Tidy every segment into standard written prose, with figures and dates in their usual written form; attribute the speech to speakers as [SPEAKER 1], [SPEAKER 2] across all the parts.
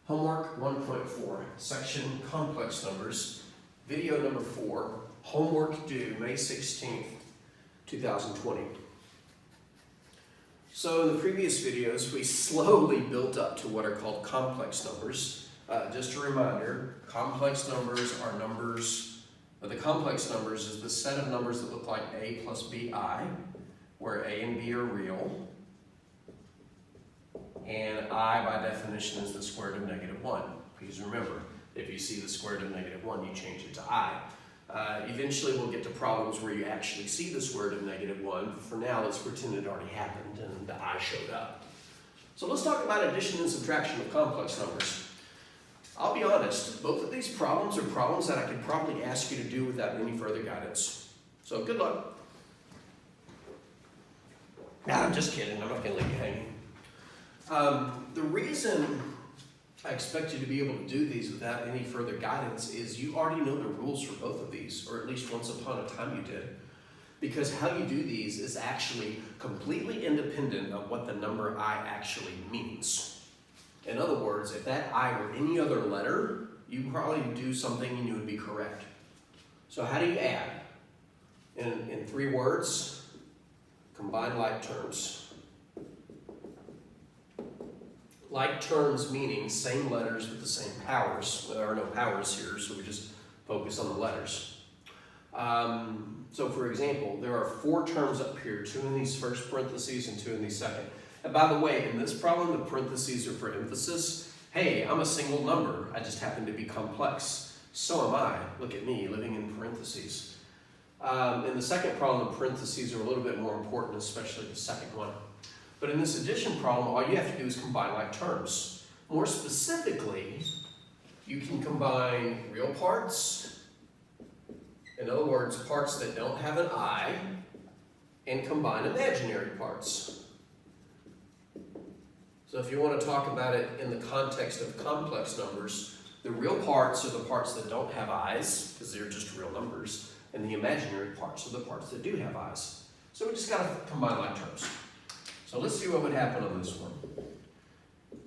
[SPEAKER 1] Homework 1.4, section complex numbers, video number 4, homework due May 16th, 2020. So in the previous videos, we slowly built up to what are called complex numbers. Just a reminder, complex numbers are numbers, the complex numbers is the set of numbers that look like a plus bi, where a and b are real. And I, by definition, is the square root of -1. Because remember, if you see the square root of -1, you change it to I. Eventually, we'll get to problems where you actually see the square root of -1. But for now, let's pretend it already happened and the I showed up. So let's talk about addition and subtraction of complex numbers. I'll be honest, both of these problems are problems that I could probably ask you to do without any further guidance. So good luck. Nah, I'm just kidding. I'm not going to leave you hanging. The reason I expect you to be able to do these without any further guidance is you already know the rules for both of these, or at least once upon a time you did. Because how you do these is actually completely independent of what the number I actually means. In other words, if that I were any other letter, you'd probably do something and you would be correct. So how do you add? In 3 words, combine like terms. Like terms meaning same letters with the same powers. There are no powers here, so we just focus on the letters. So for example, there are 4 terms up here, 2 in these first parentheses and 2 in these second. And by the way, in this problem, the parentheses are for emphasis. Hey, I'm a single number. I just happen to be complex. So am I. Look at me, living in parentheses. In the second problem, the parentheses are a little bit more important, especially the second one. But in this addition problem, all you have to do is combine like terms. More specifically, you can combine real parts, in other words, parts that don't have an I, and combine imaginary parts. So if you want to talk about it in the context of complex numbers, the real parts are the parts that don't have I's, because they're just real numbers, and the imaginary parts are the parts that do have I's. So we just got to combine like terms. So let's see what would happen on this one.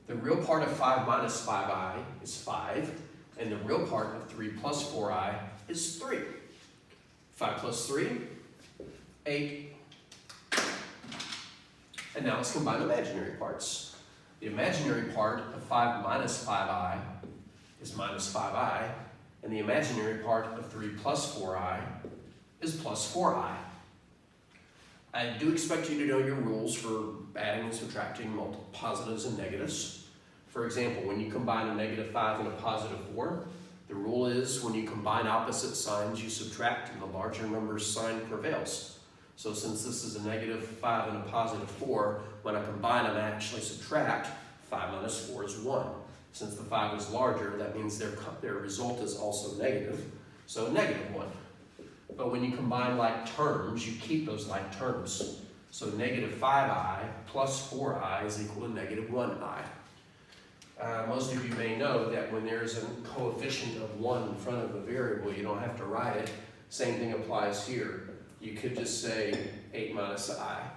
[SPEAKER 1] The real part of 5 minus 5i is 5, and the real part of 3 plus 4i is 3. 5 plus 3, 8. And now let's combine imaginary parts. The imaginary part of 5 minus 5i is minus 5i, and the imaginary part of 3 plus 4i is plus 4i. I do expect you to know your rules for adding and subtracting multiple positives and negatives. For example, when you combine a -5 and a +4, the rule is when you combine opposite signs, you subtract, and the larger number's sign prevails. So since this is a -5 and a +4, when I combine them, I actually subtract. 5 minus 4 is 1. Since the 5 is larger, that means their result is also negative, so -1. But when you combine like terms, you keep those like terms. So -5i plus 4i is equal to -1i. Most of you may know that when there's a coefficient of 1 in front of a variable, you don't have to write it. Same thing applies here. You could just say 8 minus I.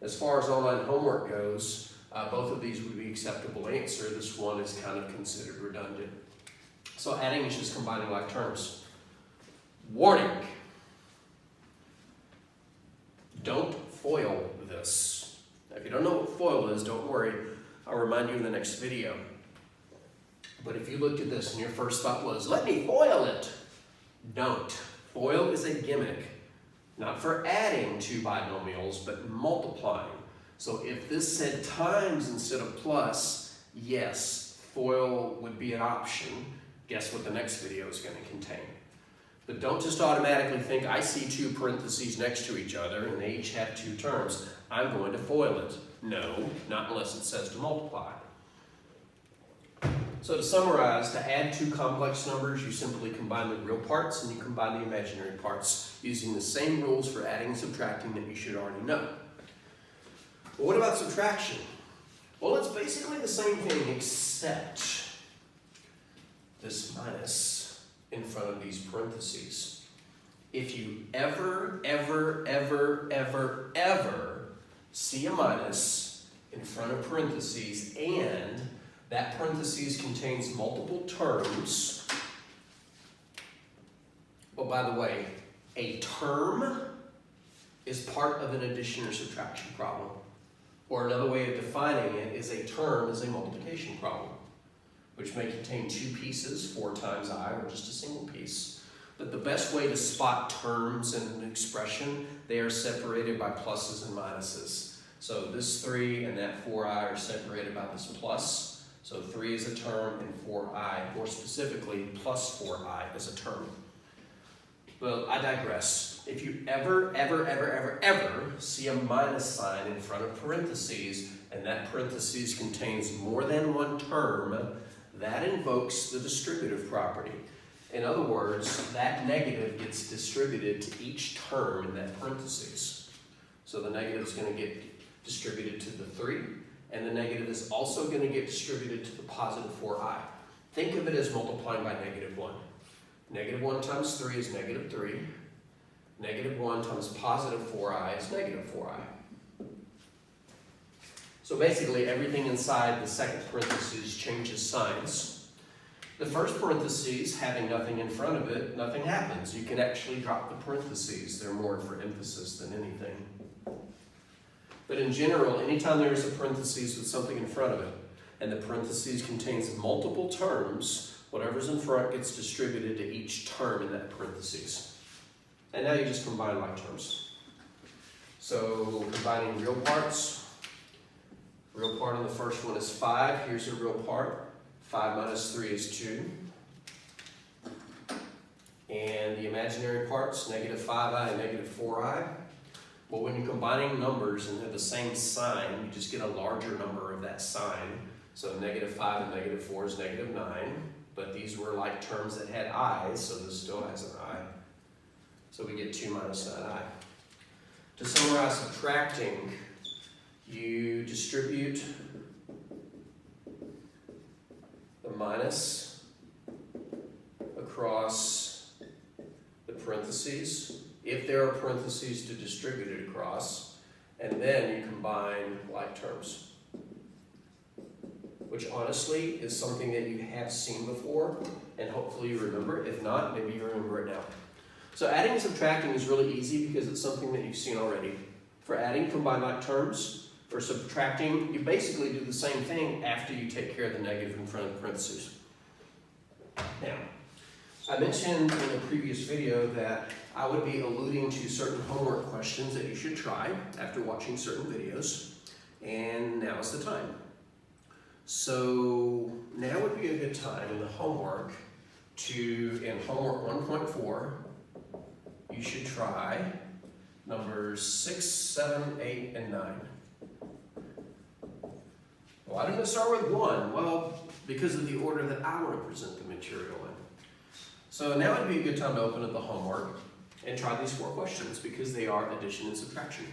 [SPEAKER 1] As far as online homework goes, both of these would be acceptable answer. This one is kind of considered redundant. So adding is just combining like terms. Warning. Don't FOIL this. Now, if you don't know what FOIL is, don't worry. I'll remind you in the next video. But if you looked at this and your first thought was, let me FOIL it. Don't. FOIL is a gimmick. Not for adding 2 binomials, but multiplying. So if this said times instead of plus, yes, FOIL would be an option. Guess what the next video is going to contain. But don't just automatically think, I see 2 parentheses next to each other and they each have 2 terms. I'm going to FOIL it. No, not unless it says to multiply. So to summarize, to add 2 complex numbers, you simply combine the real parts and you combine the imaginary parts using the same rules for adding and subtracting that you should already know. But what about subtraction? Well, it's basically the same thing except this minus in front of these parentheses. If you ever see a minus in front of parentheses and That parentheses contains multiple terms. Oh, by the way, a term is part of an addition or subtraction problem. Or another way of defining it is a term is a multiplication problem, which may contain two pieces, 4 times I, or just a single piece. But the best way to spot terms in an expression, they are separated by pluses and minuses. So this 3 and that 4i are separated by this plus. So 3 is a term and 4i, more specifically, plus 4i is a term. Well, I digress. If you ever see a minus sign in front of parentheses, and that parentheses contains more than one term, that invokes the distributive property. In other words, that negative gets distributed to each term in that parentheses. So the negative is going to get distributed to the 3, and the negative is also going to get distributed to the positive 4i. Think of it as multiplying by -1. -1 times 3 is -3. -1 times positive 4i is -4i. So basically everything inside the second parentheses changes signs. The first parentheses, having nothing in front of it, nothing happens. You can actually drop the parentheses. They're more for emphasis than anything. But in general, anytime there's a parentheses with something in front of it, and the parentheses contains multiple terms, whatever's in front gets distributed to each term in that parentheses. And now you just combine like terms. So combining real parts. Real part in the first one is 5. Here's a real part. 5 minus 3 is 2. And the imaginary parts, -5i and -4i. Well, when you're combining numbers and have the same sign, you just get a larger number of that sign. So -5 and -4 is -9. But these were like terms that had i's, so this still has an I. So we get 2 minus 9i. To summarize subtracting, you distribute the minus across the parentheses, if there are parentheses to distribute it across, and then you combine like terms, which honestly is something that you have seen before, and hopefully you remember. If not, maybe you remember it now. So adding and subtracting is really easy because it's something that you've seen already. For adding, combine like terms. For subtracting, you basically do the same thing after you take care of the negative in front of the parentheses. Now, I mentioned in a previous video that I would be alluding to certain homework questions that you should try after watching certain videos, and now is the time. So now would be a good time in the homework in homework 1.4, you should try numbers 6, 7, 8, and 9. Why didn't I start with 1? Well, because of the order that I want to present the material in. So now would be a good time to open up the homework and try these 4 questions because they are addition and subtraction.